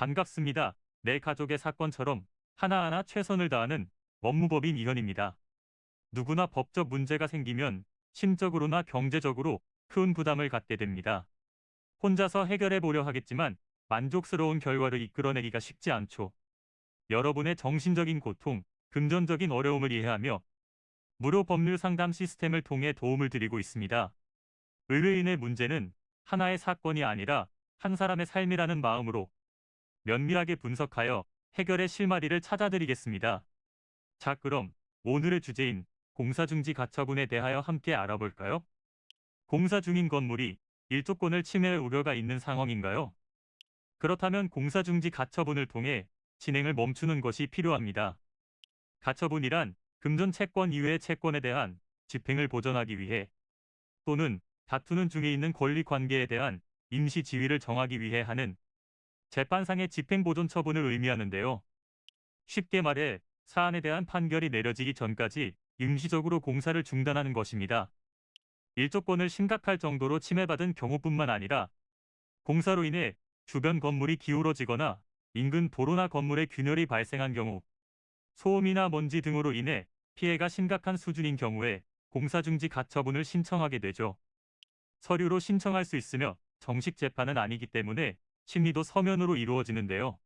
반갑습니다. 내 가족의 사건처럼 하나하나 최선을 다하는 법무법인 이현입니다. 누구나 법적 문제가 생기면 심적으로나 경제적으로 큰 부담을 갖게 됩니다. 혼자서 해결해 보려 하겠지만 만족스러운 결과를 이끌어내기가 쉽지 않죠. 여러분의 정신적인 고통, 금전적인 어려움을 이해하며 무료 법률 상담 시스템을 통해 도움을 드리고 있습니다. 의뢰인의 문제는 하나의 사건이 아니라 한 사람의 삶이라는 마음으로 면밀하게 분석하여 해결의 실마리를 찾아드리겠습니다. 자, 그럼 오늘의 주제인 공사중지 가처분에 대하여 함께 알아볼까요? 공사 중인 건물이 일조권을 침해할 우려가 있는 상황인가요? 그렇다면 공사중지 가처분을 통해 진행을 멈추는 것이 필요합니다. 가처분이란 금전 채권 이외의 채권에 대한 집행을 보전하기 위해 또는 다투는 중에 있는 권리 관계에 대한 임시 지위를 정하기 위해 하는 재판상의 집행보존 처분을 의미하는데요. 쉽게 말해 사안에 대한 판결이 내려지기 전까지 임시적으로 공사를 중단하는 것입니다. 일조권을 심각할 정도로 침해받은 경우뿐만 아니라 공사로 인해 주변 건물이 기울어지거나 인근 도로나 건물에 균열이 발생한 경우, 소음이나 먼지 등으로 인해 피해가 심각한 수준인 경우에 공사중지 가처분을 신청하게 되죠. 서류로 신청할 수 있으며 정식 재판은 아니기 때문에 심리도 서면으로 이루어지는데요.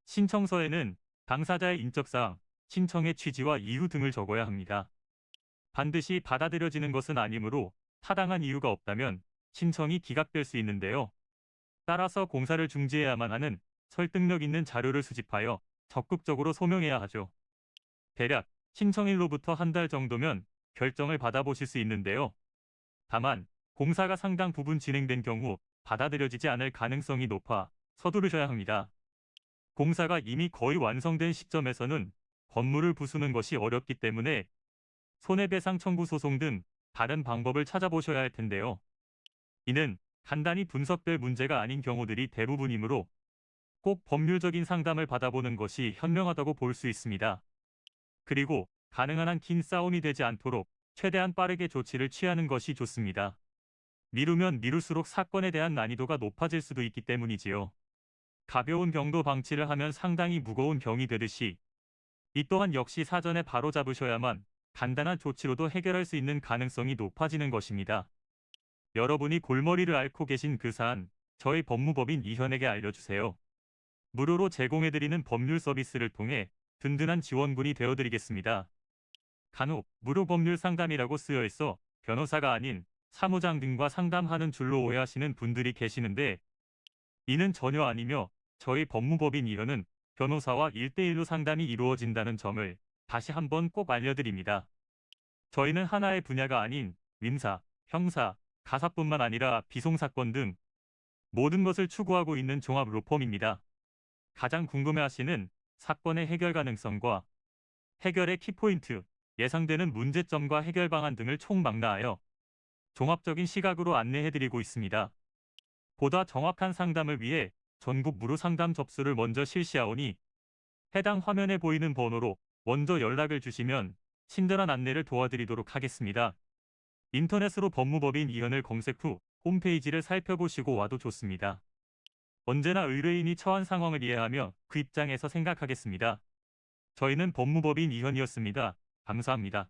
신청서에는 당사자의 인적사항, 신청의 취지와 이유 등을 적어야 합니다. 반드시 받아들여지는 것은 아니므로 타당한 이유가 없다면 신청이 기각될 수 있는데요. 따라서 공사를 중지해야만 하는 설득력 있는 자료를 수집하여 적극적으로 소명해야 하죠. 대략 신청일로부터 한 달 정도면 결정을 받아보실 수 있는데요. 다만 공사가 상당 부분 진행된 경우 받아들여지지 않을 가능성이 높아 서두르셔야 합니다. 공사가 이미 거의 완성된 시점에서는 건물을 부수는 것이 어렵기 때문에 손해배상 청구 소송 등 다른 방법을 찾아보셔야 할 텐데요. 이는 간단히 분석될 문제가 아닌 경우들이 대부분이므로 꼭 법률적인 상담을 받아보는 것이 현명하다고 볼 수 있습니다. 그리고 가능한 한 긴 싸움이 되지 않도록 최대한 빠르게 조치를 취하는 것이 좋습니다. 미루면 미룰수록 사건에 대한 난이도가 높아질 수도 있기 때문이지요. 가벼운 병도 방치를 하면 상당히 무거운 병이 되듯이 이 또한 역시 사전에 바로잡으셔야만 간단한 조치로도 해결할 수 있는 가능성이 높아지는 것입니다. 여러분이 골머리를 앓고 계신 그 사안, 저희 법무법인 이현에게 알려주세요. 무료로 제공해드리는 법률 서비스를 통해 든든한 지원군이 되어드리겠습니다. 간혹 무료 법률 상담이라고 쓰여 있어 변호사가 아닌 사무장 등과 상담하는 줄로 오해하시는 분들이 계시는데 이는 전혀 아니며 저희 법무법인 이현은 변호사와 1대1로 상담이 이루어진다는 점을 다시 한번 꼭 알려드립니다. 저희는 하나의 분야가 아닌 민사, 형사, 가사뿐만 아니라 비송사건 등 모든 것을 추구하고 있는 종합 로펌입니다. 가장 궁금해하시는 사건의 해결 가능성과 해결의 키포인트, 예상되는 문제점과 해결 방안 등을 총망라하여 종합적인 시각으로 안내해드리고 있습니다. 보다 정확한 상담을 위해 전국 무료 상담 접수를 먼저 실시하오니 해당 화면에 보이는 번호로 먼저 연락을 주시면 친절한 안내를 도와드리도록 하겠습니다. 인터넷으로 법무법인 이현을 검색 후 홈페이지를 살펴보시고 와도 좋습니다. 언제나 의뢰인이 처한 상황을 이해하며 그 입장에서 생각하겠습니다. 저희는 법무법인 이현이었습니다. 감사합니다.